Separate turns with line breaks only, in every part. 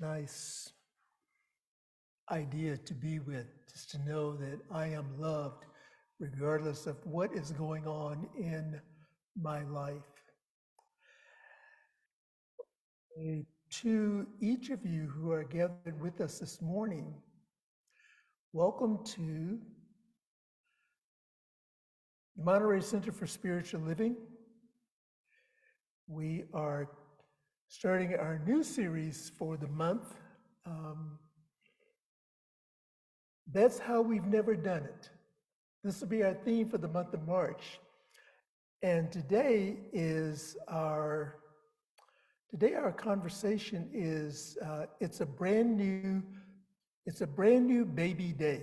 Nice idea to be with, just to know that I am loved regardless of what is going on in my life. And to each of you who are gathered with us this morning, welcome to the Monterey Center for Spiritual Living. We are starting our new series for the month. That's how we've never done it. This will be our theme for the month of March. And today our conversation is it's a brand new baby day.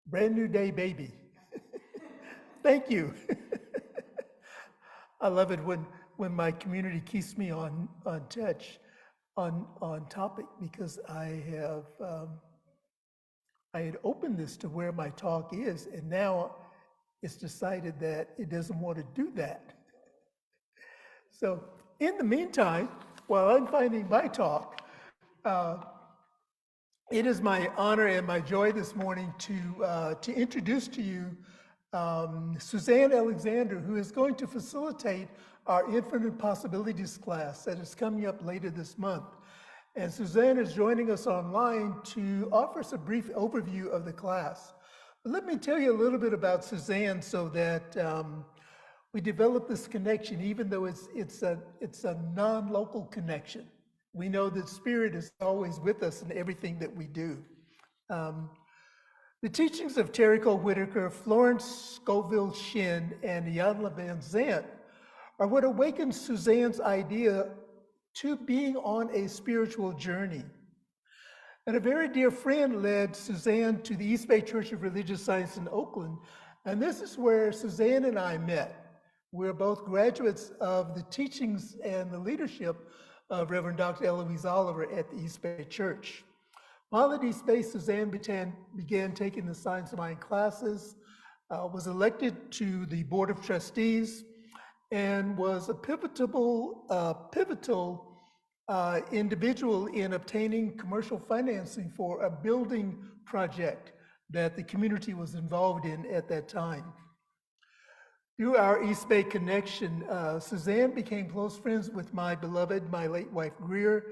Brand new day baby. Thank you. I love it when my community keeps me on topic, because I had opened this to where my talk is, and now it's decided that it doesn't want to do that. So in the meantime, while I'm finding my talk, it is my honor and my joy this morning to introduce to you Suzanne Alexander, who is going to facilitate our Infinite Possibilities class that is coming up later this month. And Suzanne is joining us online to offer us a brief overview of the class. But let me tell you a little bit about Suzanne so that we develop this connection, even though it's a non-local connection. We know that Spirit is always with us in everything that we do. The teachings of Terry Cole Whitaker, Florence Scovel Shinn, and Iyanla Vanzant are what awakened Suzanne's idea to being on a spiritual journey. And a very dear friend led Suzanne to the East Bay Church of Religious Science in Oakland, and this is where Suzanne and I met. We're both graduates of the teachings and the leadership of Reverend Dr. Eloise Oliver at the East Bay Church. While at East Bay, Suzanne began taking the Science of Mind classes, was elected to the Board of Trustees, and was a pivotal individual in obtaining commercial financing for a building project that the community was involved in at that time. Through our East Bay connection, Suzanne became close friends with my beloved, my late wife Greer,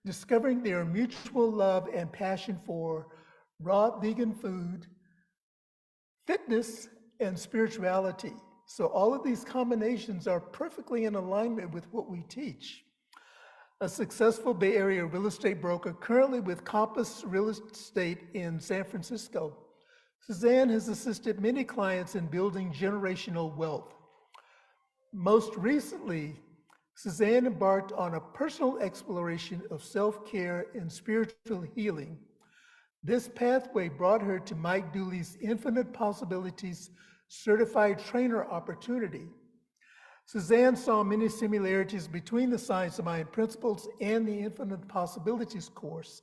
discovering their mutual love and passion for raw vegan food, fitness, and spirituality. So all of these combinations are perfectly in alignment with what we teach. A successful Bay Area real estate broker, currently with Compass Real Estate in San Francisco, Suzanne has assisted many clients in building generational wealth. Most recently, Suzanne embarked on a personal exploration of self-care and spiritual healing. This pathway brought her to Mike Dooley's Infinite Possibilities Certified Trainer opportunity. Suzanne saw many similarities between the Science of Mind principles and the Infinite Possibilities course.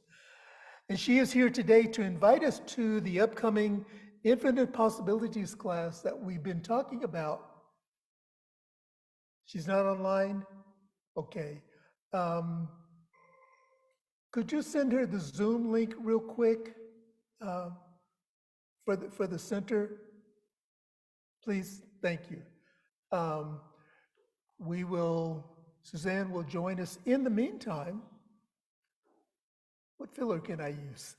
And she is here today to invite us to the upcoming Infinite Possibilities class that we've been talking about. She's not online? Okay. Could you send her the Zoom link real quick for the center? Please, thank you. Suzanne will join us. In the meantime, what filler can I use?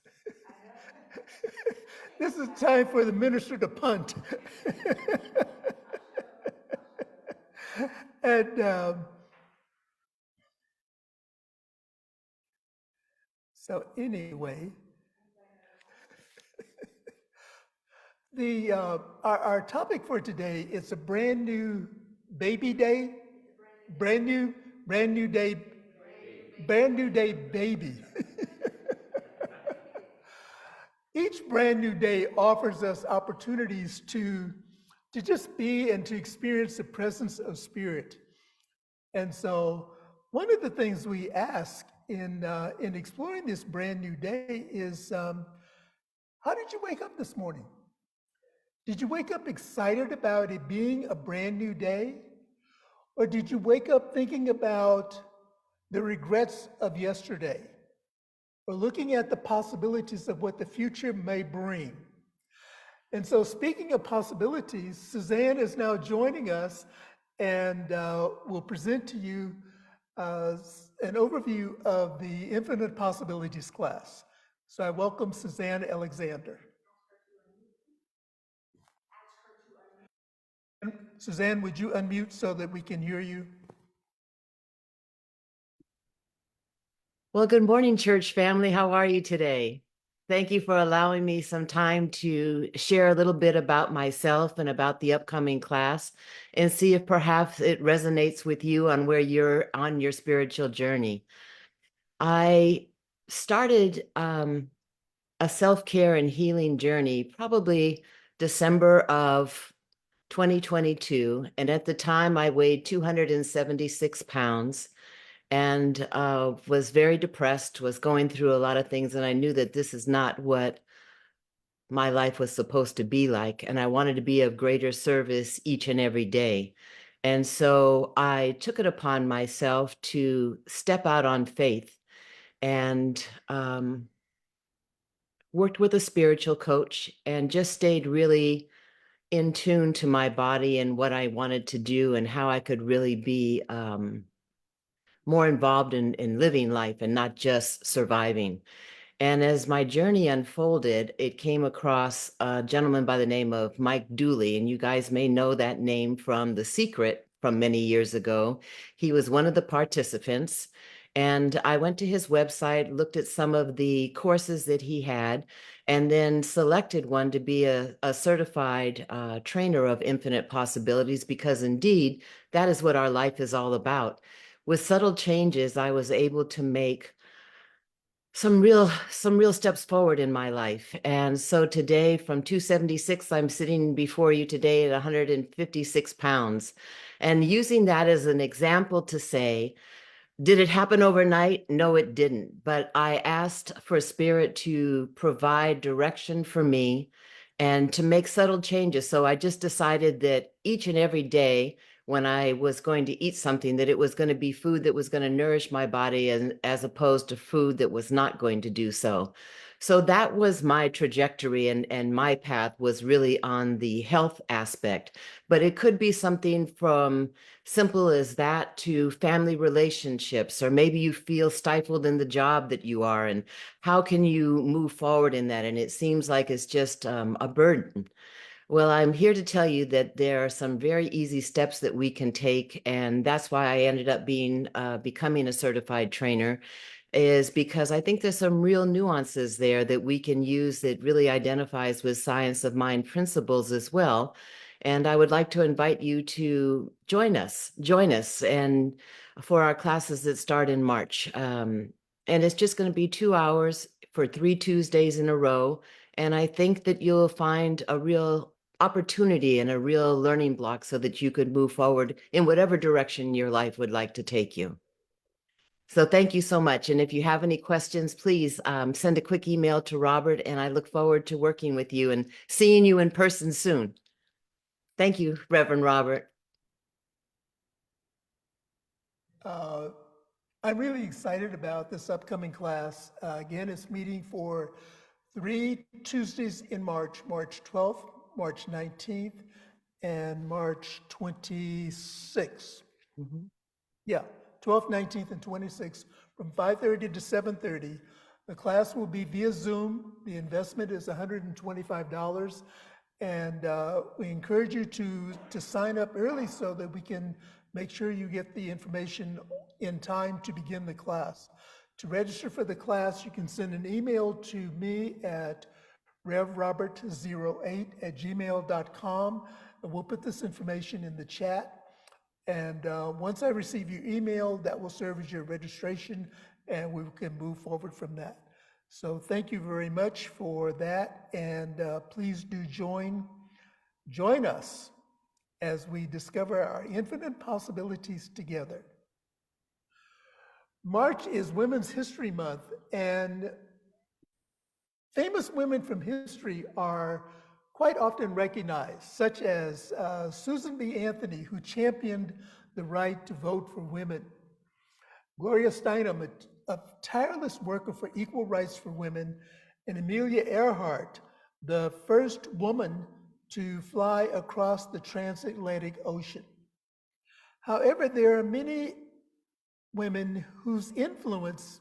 This is time for the minister to punt. And so anyway, our topic for today is a brand new baby day, brand new day baby. Each brand new day offers us opportunities to just be and to experience the presence of Spirit. And so one of the things we ask in exploring this brand new day is, how did you wake up this morning? Did you wake up excited about it being a brand new day? Or did you wake up thinking about the regrets of yesterday. We're looking at the possibilities of what the future may bring. And so, speaking of possibilities, Suzanne is now joining us and will present to you an overview of the Infinite Possibilities class. So I welcome Suzanne Alexander. Suzanne, would you unmute so that we can hear you?
Well, good morning, church family. How are you today? Thank you for allowing me some time to share a little bit about myself and about the upcoming class and see if perhaps it resonates with you on where you're on your spiritual journey. I started a self-care and healing journey probably December of 2022. And at the time, I weighed 276 pounds and was very depressed, was going through a lot of things. And I knew that this is not what my life was supposed to be like. And I wanted to be of greater service each and every day. And so I took it upon myself to step out on faith and worked with a spiritual coach and just stayed really in tune to my body and what I wanted to do and how I could really be more involved in living life and not just surviving. And as my journey unfolded, it came across a gentleman by the name of Mike Dooley, and you guys may know that name from The Secret from many years ago. He was one of the participants, and I went to his website, looked at some of the courses that he had, and then selected one to be a certified trainer of infinite possibilities, because indeed, that is what our life is all about. With subtle changes, I was able to make some real steps forward in my life. And so today, from 276, I'm sitting before you today at 156 pounds. And using that as an example to say, did it happen overnight? No, it didn't. But I asked for Spirit to provide direction for me and to make subtle changes. So I just decided that each and every day when I was going to eat something, that it was going to be food that was going to nourish my body as opposed to food that was not going to do so. So that was my trajectory, and my path was really on the health aspect. But it could be something from simple as that to family relationships, or maybe you feel stifled in the job that you are, and how can you move forward in that? And it seems like it's just a burden. Well, I'm here to tell you that there are some very easy steps that we can take, and that's why I ended up becoming a certified trainer, is because I think there's some real nuances there that we can use that really identifies with science of mind principles as well. And I would like to invite you to join us, and for our classes that start in March. And it's just going to be 2 hours for 3 Tuesdays in a row. And I think that you'll find a real opportunity and a real learning block so that you could move forward in whatever direction your life would like to take you. So thank you so much. And if you have any questions, please send a quick email to Robert, and I look forward to working with you and seeing you in person soon. Thank you, Reverend Robert.
I'm really excited about this upcoming class. Again, it's meeting for 3 Tuesdays in March, March 12th, March 19th, and March 26th. Yeah, 12th, 19th, and 26th, from 5:30 to 7:30. The class will be via Zoom. The investment is $125. And we encourage you to sign up early so that we can make sure you get the information in time to begin the class. To register for the class, you can send an email to me at revrobert08@gmail.com, and we'll put this information in the chat. And once I receive your email, that will serve as your registration, and we can move forward from that. So thank you very much for that, and please do join us as we discover our infinite possibilities together. March is Women's History Month, and famous women from history are quite often recognized, such as Susan B. Anthony, who championed the right to vote for women. Gloria Steinem, a tireless worker for equal rights for women, and Amelia Earhart, the first woman to fly across the transatlantic ocean. However, there are many women whose influence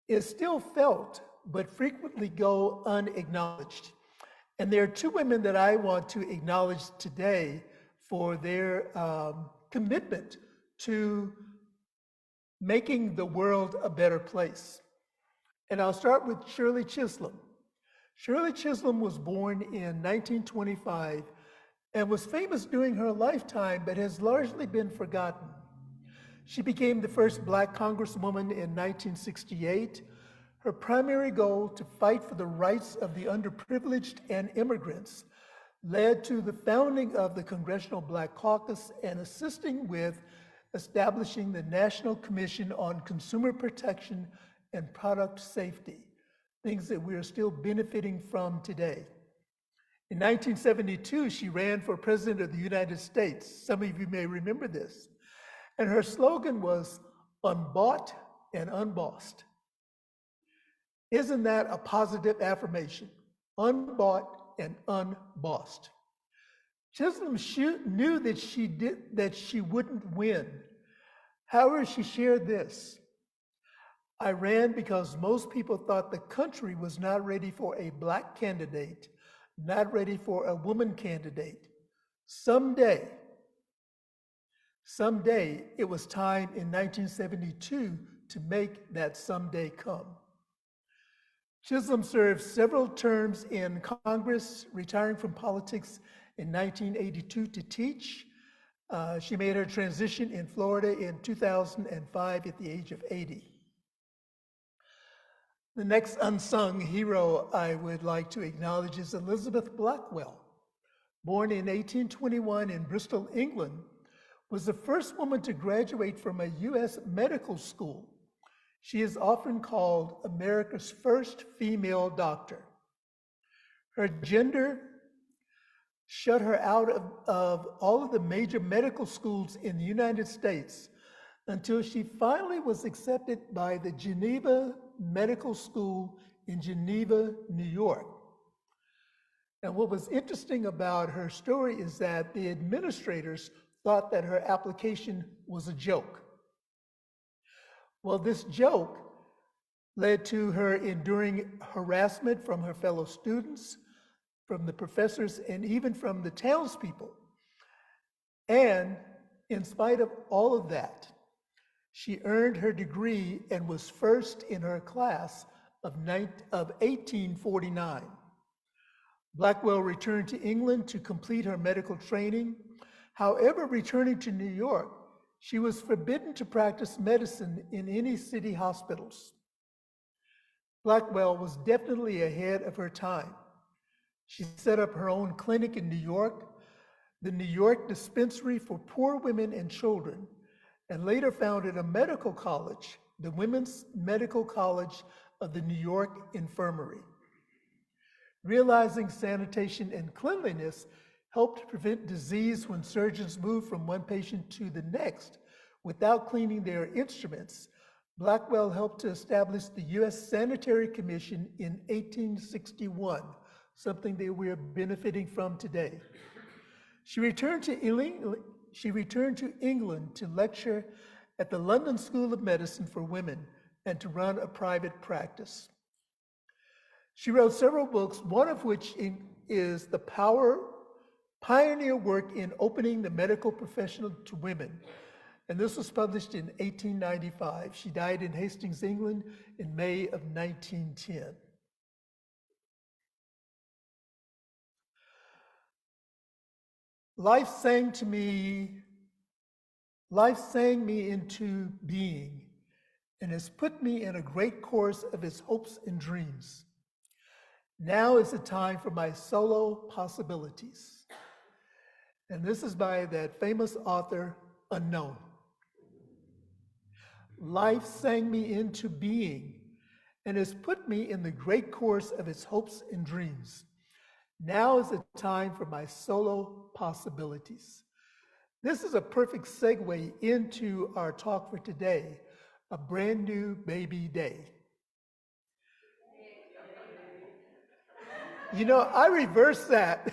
is still felt, but frequently go unacknowledged. And there are two women that I want to acknowledge today for their commitment to making the world a better place. And I'll start with Shirley Chisholm. Shirley Chisholm was born in 1925 and was famous during her lifetime, but has largely been forgotten. She became the first Black Congresswoman in 1968. Her primary goal, to fight for the rights of the underprivileged and immigrants, led to the founding of the Congressional Black Caucus and assisting with establishing the National Commission on Consumer Protection and Product Safety, things that we are still benefiting from today. In 1972, she ran for President of the United States. Some of you may remember this. And her slogan was, "Unbought and unbossed." Isn't that a positive affirmation? Unbought and unbossed. Chisholm knew that she wouldn't win. However, she shared this: "I ran because most people thought the country was not ready for a Black candidate, not ready for a woman candidate. Someday, it was time in 1972 to make that someday come." Chisholm served several terms in Congress, retiring from politics in 1982 to teach. She made her transition in Florida in 2005 at the age of 80. The next unsung hero I would like to acknowledge is Elizabeth Blackwell. Born in 1821 in Bristol, England, was the first woman to graduate from a U.S. medical school. She is often called America's first female doctor. Her gender shut her out of all of the major medical schools in the United States until she finally was accepted by the Geneva Medical School in Geneva, New York. And what was interesting about her story is that the administrators thought that her application was a joke. Well, this joke led to her enduring harassment from her fellow students, from the professors, and even from the townspeople. And in spite of all of that, she earned her degree and was first in her class of 1849. Blackwell returned to England to complete her medical training. However, returning to New York, she was forbidden to practice medicine in any city hospitals. Blackwell was definitely ahead of her time. She set up her own clinic in New York, the New York Dispensary for Poor Women and Children, and later founded a medical college, the Women's Medical College of the New York Infirmary. Realizing sanitation and cleanliness helped prevent disease when surgeons moved from one patient to the next without cleaning their instruments. Blackwell helped to establish the U.S. Sanitary Commission in 1861, something that we are benefiting from today. She returned to England to lecture at the London School of Medicine for Women and to run a private practice. She wrote several books, one of which is the pioneer work in opening the medical profession to women. And this was published in 1895. She died in Hastings, England in May of 1910. Life sang me into being and has put me in a great chorus of its hopes and dreams. Now is the time for my solo possibilities. And this is by that famous author, Unknown. Life sang me into being and has put me in the great chorus of its hopes and dreams. Now is the time for my solo possibilities. This is a perfect segue into our talk for today, a brand new baby day. You know, I reverse that.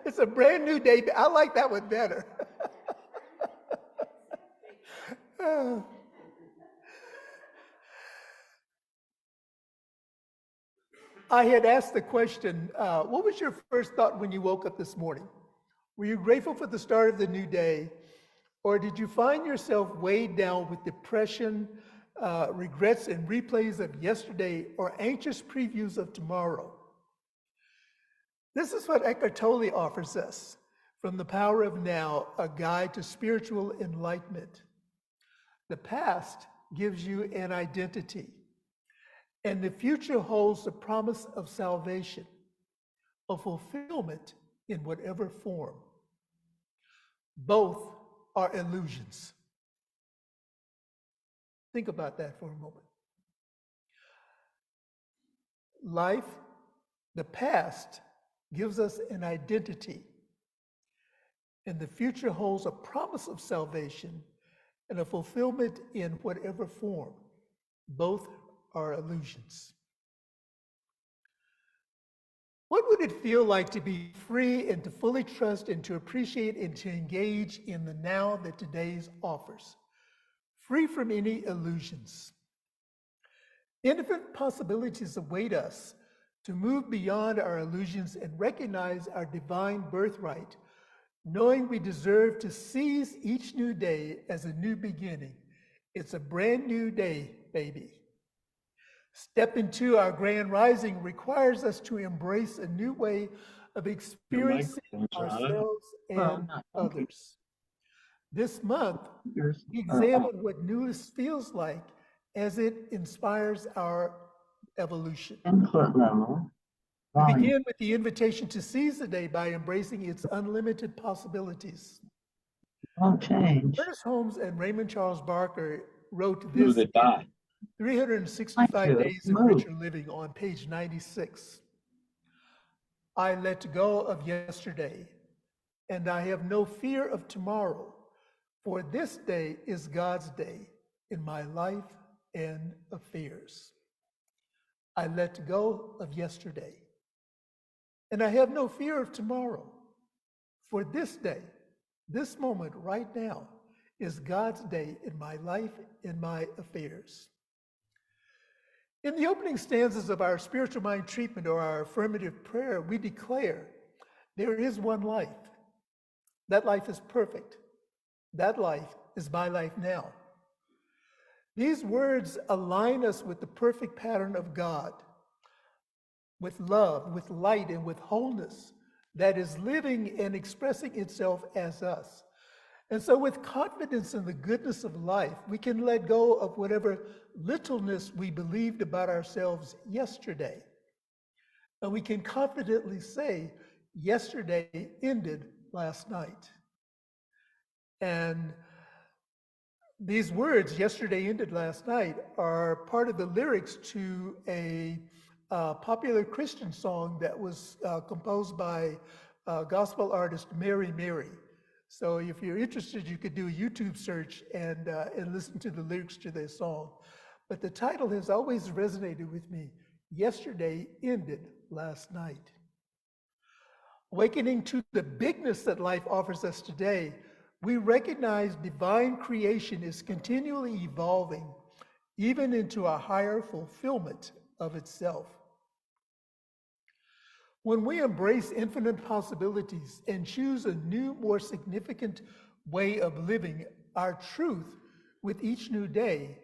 It's a brand new day. I like that one better. I had asked the question, what was your first thought when you woke up this morning? Were you grateful for the start of the new day, or did you find yourself weighed down with depression, regrets, and replays of yesterday, or anxious previews of tomorrow? This is what Eckhart Tolle offers us from The Power of Now, a guide to spiritual enlightenment. The past gives you an identity, and the future holds the promise of salvation, a fulfillment in whatever form. Both are illusions. Think about that for a moment. Life, the past, gives us an identity, and the future holds a promise of salvation and a fulfillment in whatever form. Both are illusions. What would it feel like to be free and to fully trust and to appreciate and to engage in the now that today's offers, free from any illusions? Infinite possibilities await us to move beyond our illusions and recognize our divine birthright, knowing we deserve to seize each new day as a new beginning. It's a brand new day, baby. Step into our grand rising requires us to embrace a new way of experiencing ourselves and others. This month, we examine what newness feels like as it inspires our evolution.
Input level.
We begin with the invitation to seize the day by embracing its unlimited possibilities.
Won't change.
Ernest Holmes and Raymond Charles Barker wrote
Move
this
it back.
365 Days of
Move.
Richer Living on page 96. I let go of yesterday, and I have no fear of tomorrow, for this day is God's day in my life and affairs. I let go of yesterday, and I have no fear of tomorrow, for this day, this moment right now, is God's day in my life and my affairs. In the opening stanzas of our spiritual mind treatment or our affirmative prayer, we declare there is one life. That life is perfect. That life is my life now. These words align us with the perfect pattern of God, with love, with light, and with wholeness that is living and expressing itself as us. And so with confidence in the goodness of life, we can let go of whatever littleness we believed about ourselves yesterday. And we can confidently say, yesterday ended last night. And these words, yesterday ended last night, are part of the lyrics to a popular Christian song that was composed by gospel artist Mary Mary. So if you're interested, you could do a YouTube search and listen to the lyrics to this song. But the title has always resonated with me. Yesterday ended last night. Awakening to the bigness that life offers us today, we recognize divine creation is continually evolving, even into a higher fulfillment of itself. When we embrace infinite possibilities and choose a new, more significant way of living our truth with each new day,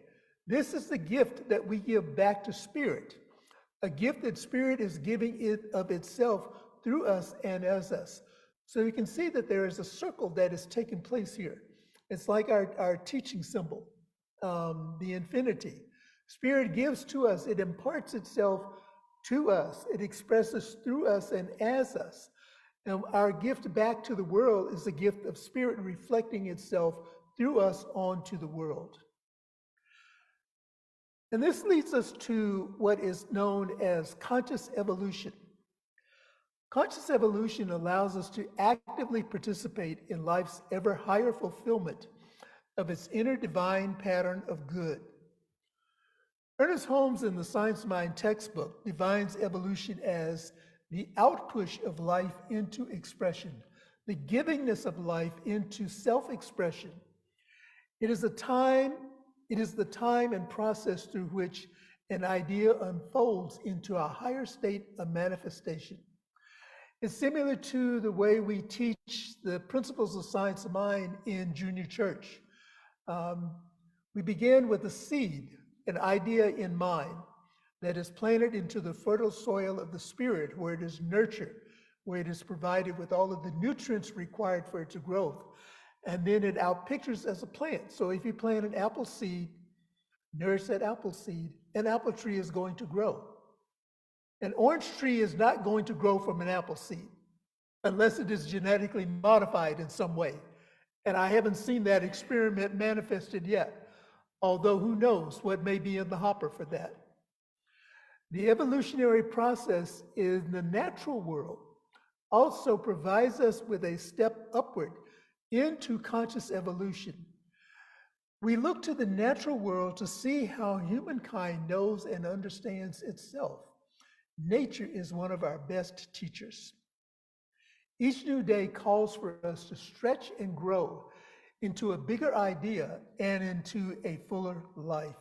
this is the gift that we give back to Spirit, a gift that Spirit is giving it of itself through us and as us. So you can see that there is a circle that is taking place here. It's like our teaching symbol, the infinity. Spirit gives to us, it imparts itself to us, it expresses through us and as us. And our gift back to the world is the gift of Spirit reflecting itself through us onto the world. And this leads us to what is known as conscious evolution. Conscious evolution allows us to actively participate in life's ever higher fulfillment of its inner divine pattern of good. Ernest Holmes in the Science Mind textbook defines evolution as the outpush of life into expression, the givingness of life into self-expression. It is the time and process through which an idea unfolds into a higher state of manifestation. It's similar to the way we teach the principles of science of mind in junior church. We begin with a seed, an idea in mind that is planted into the fertile soil of the spirit, where it is nurtured, where it is provided with all of the nutrients required for its growth. And then it outpictures as a plant. So if you plant an apple seed, nourish that apple seed, an apple tree is going to grow. An orange tree is not going to grow from an apple seed unless it is genetically modified in some way. And I haven't seen that experiment manifested yet, although who knows what may be in the hopper for that. The evolutionary process in the natural world also provides us with a step upward into conscious evolution. We look to the natural world to see how humankind knows and understands itself. Nature is one of our best teachers. Each new day calls for us to stretch and grow into a bigger idea and into a fuller life.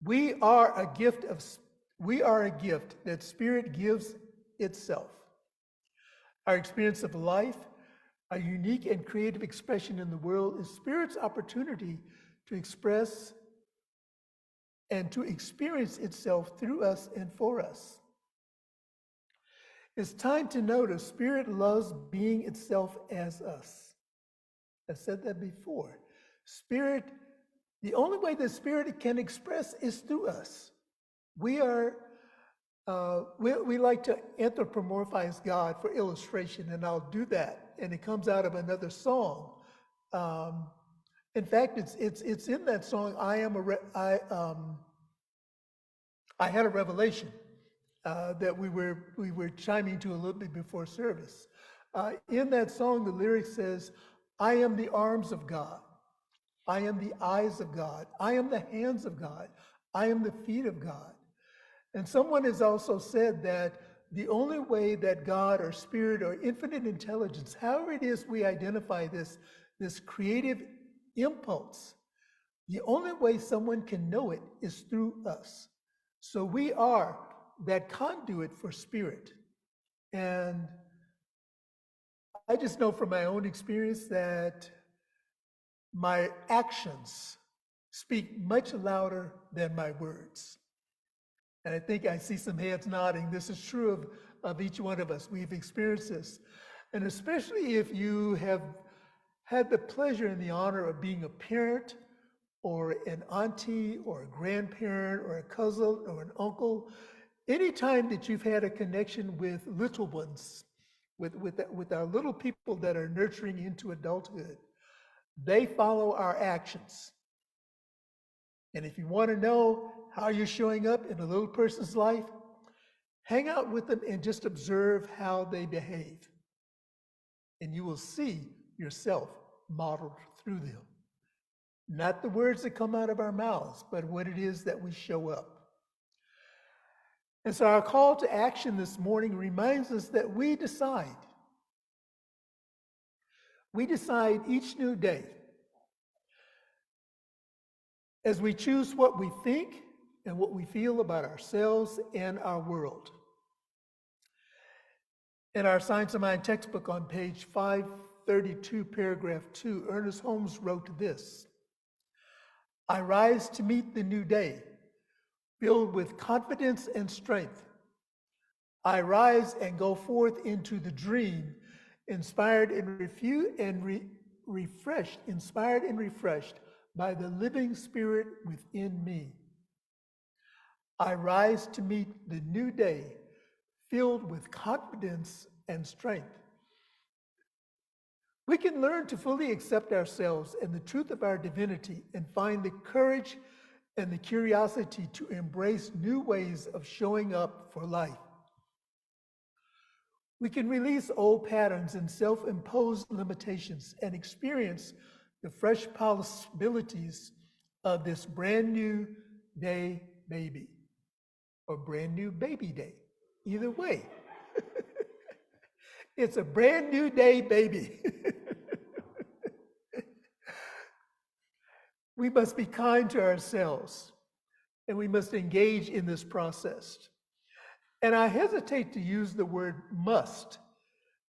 We are a gift that Spirit gives itself. Our experience of life, a unique and creative expression in the world, is Spirit's opportunity to express and to experience itself through us and for us. It's time to notice Spirit loves being itself as us. I've said that before. Spirit, the only way that Spirit can express is through us. We like to anthropomorphize God for illustration, and I'll do that. And it comes out of another song. In fact, it's in that song. I had a revelation that we were chiming to a little bit before service. In that song, the lyric says, "I am the arms of God. I am the eyes of God. I am the hands of God. I am the feet of God." And someone has also said that the only way that God or Spirit or infinite intelligence, however it is we identify this creative impulse, the only way someone can know it is through us. So we are that conduit for Spirit. And I just know from my own experience that my actions speak much louder than my words. And I think I see some heads nodding. This is true of each one of us. We've experienced this. And especially if you have had the pleasure and the honor of being a parent or an auntie or a grandparent or a cousin or an uncle, anytime that you've had a connection with little ones, with our little people that are nurturing into adulthood, they follow our actions. And if you want to know how you're showing up in a little person's life, hang out with them and just observe how they behave. And you will see yourself modeled through them. Not the words that come out of our mouths, but what it is that we show up. And so our call to action this morning reminds us that we decide. We decide each new day as we choose what we think and what we feel about ourselves and our world. In our Science of Mind textbook on page 532, paragraph 2, Ernest Holmes wrote this: "I rise to meet the new day, filled with confidence and strength. I rise and go forth into the dream, inspired and refreshed by the living Spirit within me. I rise to meet the new day, filled with confidence and strength." We can learn to fully accept ourselves and the truth of our divinity and find the courage and the curiosity to embrace new ways of showing up for life. We can release old patterns and self-imposed limitations and experience the fresh possibilities of this brand new day baby or brand new baby day. Either way, it's a brand new day baby. We must be kind to ourselves and we must engage in this process. And I hesitate to use the word must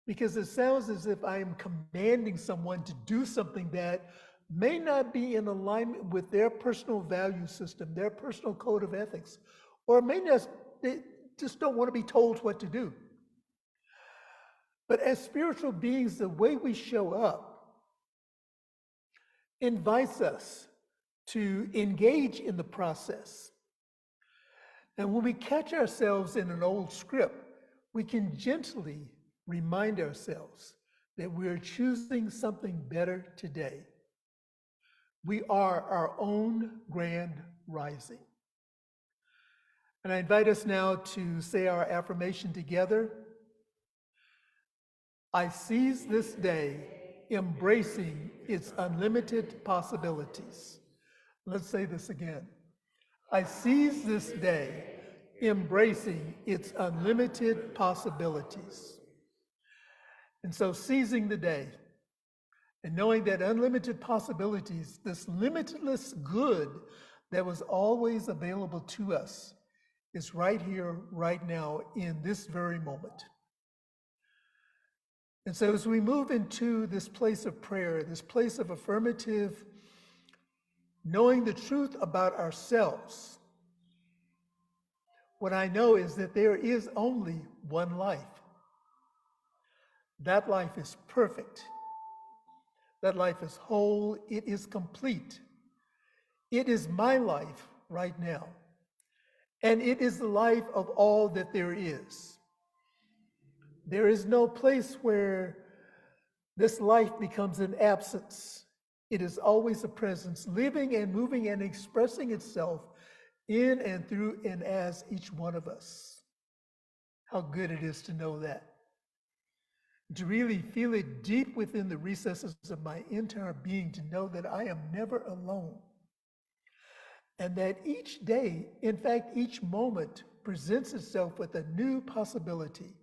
because it sounds as if I am commanding someone to do something that may not be in alignment with their personal value system, their personal code of ethics, or may not, they just don't want to be told what to do. But as spiritual beings, the way we show up invites us to engage in the process. And when we catch ourselves in an old script, we can gently remind ourselves that we're choosing something better today. We are our own grand rising. And I invite us now to say our affirmation together. I seize this day, embracing its unlimited possibilities. Let's say this again. I seize this day, embracing its unlimited possibilities. And so seizing the day and knowing that unlimited possibilities, this limitless good that was always available to us, is right here, right now, in this very moment. And so as we move into this place of prayer, this place of affirmative, knowing the truth about ourselves, what I know is that there is only one life. That life is perfect. That life is whole. It is complete. It is my life right now. And it is the life of all that there is. There is no place where this life becomes an absence. It is always a presence, living and moving and expressing itself in and through and as each one of us. How good it is to know that. To really feel it deep within the recesses of my entire being, to know that I am never alone. And that each day, in fact, each moment presents itself with a new possibility.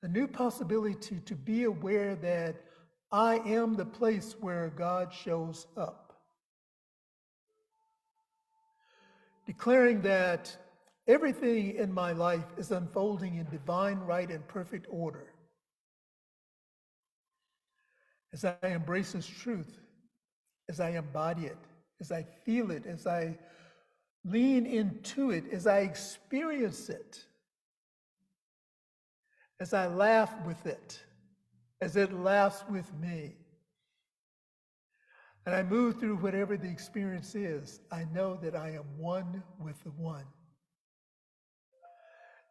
A new possibility to be aware that I am the place where God shows up. Declaring that everything in my life is unfolding in divine, right, and perfect order. As I embrace this truth, as I embody it, as I feel it, as I lean into it, as I experience it, as I laugh with it, as it laughs with me, and I move through whatever the experience is, I know that I am one with the one.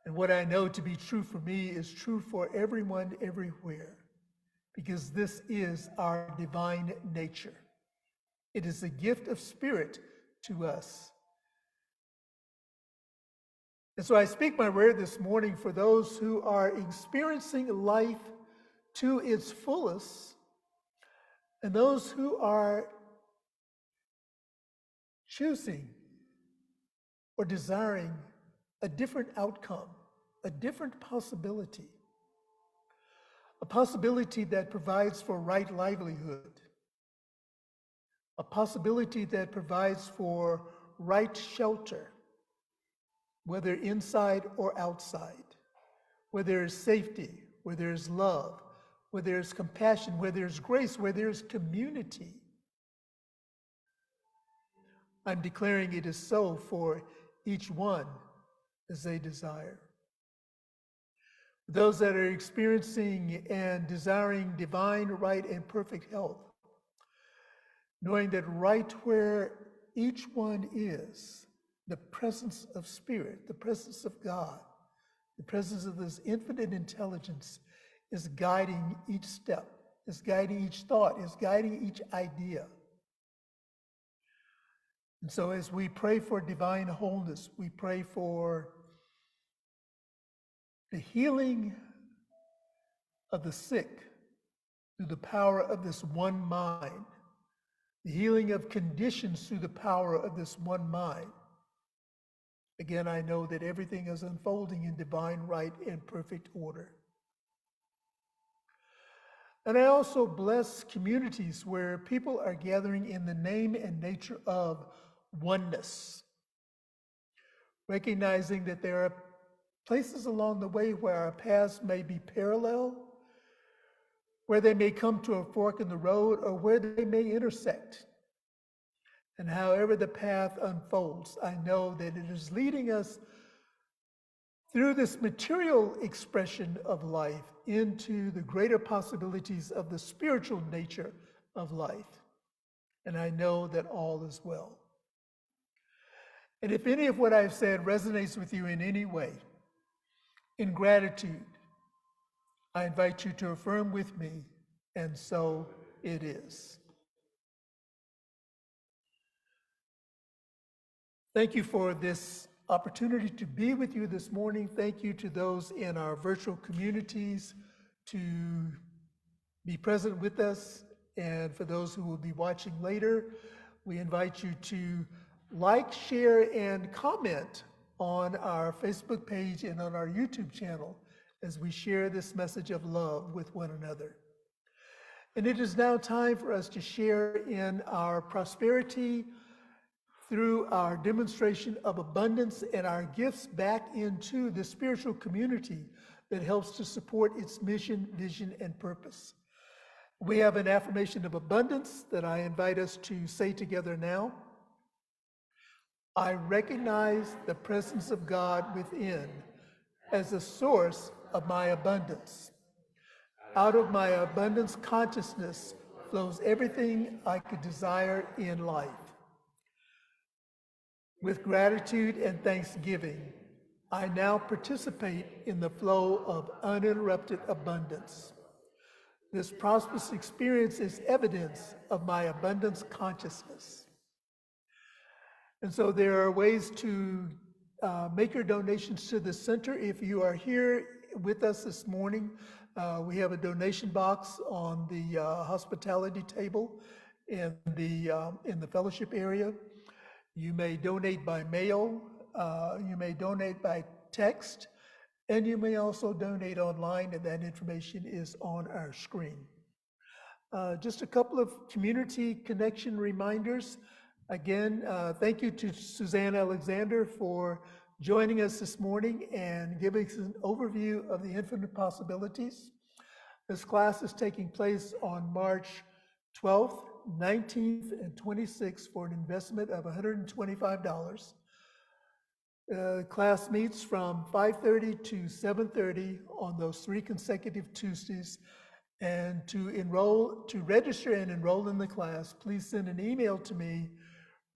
And what I know to be true for me is true for everyone everywhere, because this is our divine nature. It is a gift of spirit to us. And so I speak my word this morning for those who are experiencing life to its fullest, and those who are choosing or desiring a different outcome, a different possibility, a possibility that provides for right livelihood, a possibility that provides for right shelter, whether inside or outside, where there is safety, where there is love, where there is compassion, where there is grace, where there is community. I'm declaring it is so for each one as they desire. Those that are experiencing and desiring divine, right, and perfect health, knowing that right where each one is, the presence of spirit, the presence of God, the presence of this infinite intelligence is guiding each step, is guiding each thought, is guiding each idea. And so as we pray for divine wholeness, we pray for the healing of the sick through the power of this one mind, the healing of conditions through the power of this one mind. Again, I know that everything is unfolding in divine right and perfect order. And I also bless communities where people are gathering in the name and nature of oneness, recognizing that there are places along the way where our paths may be parallel, where they may come to a fork in the road, or where they may intersect. And however the path unfolds, I know that it is leading us through this material expression of life into the greater possibilities of the spiritual nature of life. And I know that all is well. And if any of what I've said resonates with you in any way, in gratitude, I invite you to affirm with me, and so it is. Thank you for this opportunity to be with you this morning. Thank you to those in our virtual communities to be present with us. And for those who will be watching later, we invite you to like, share, and comment on our Facebook page and on our YouTube channel as we share this message of love with one another. And it is now time for us to share in our prosperity through our demonstration of abundance and our gifts back into the spiritual community that helps to support its mission, vision, and purpose. We have an affirmation of abundance that I invite us to say together now. I recognize the presence of God within as the source of my abundance. Out of my abundance consciousness flows everything I could desire in life. With gratitude and thanksgiving, I now participate in the flow of uninterrupted abundance. This prosperous experience is evidence of my abundance consciousness. And so there are ways to make your donations to the center. If you are here with us this morning, we have a donation box on the hospitality table in the fellowship area. You may donate by mail, you may donate by text, and you may also donate online, and that information is on our screen. Just a couple of community connection reminders. Again, thank you to Suzanne Alexander for joining us this morning and giving us an overview of the infinite possibilities. This class is taking place on March 12th, 19th, and 26th for an investment of $125. The class meets from 5:30 to 7:30 on those 3 consecutive Tuesdays. And to register and enroll in the class, please send an email to me,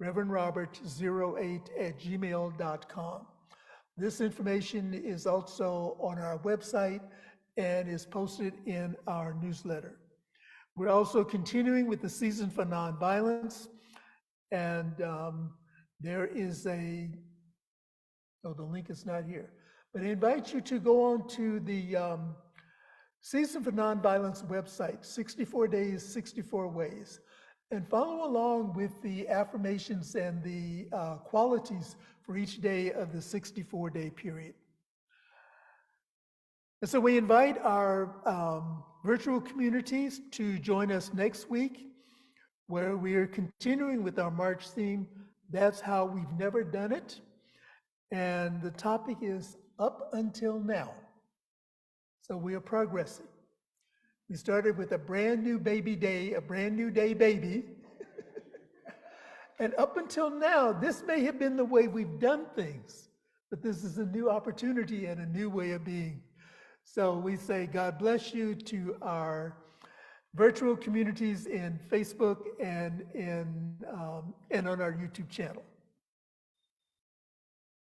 reverendrobert08@gmail.com. This information is also on our website and is posted in our newsletter. We're also continuing with the Season for Nonviolence, and there is the link is not here, but I invite you to go on to the Season for Nonviolence website, 64 Days, 64 Ways, and follow along with the affirmations and the qualities for each day of the 64-day period. And so we invite our virtual communities to join us next week, where we are continuing with our March theme, That's How We've Never Done It. And the topic is Up Until Now. So we are progressing. We started with a brand new baby day, a brand new day baby. And up until now, this may have been the way we've done things, but this is a new opportunity and a new way of being. So we say God bless you to our virtual communities in Facebook and on our YouTube channel.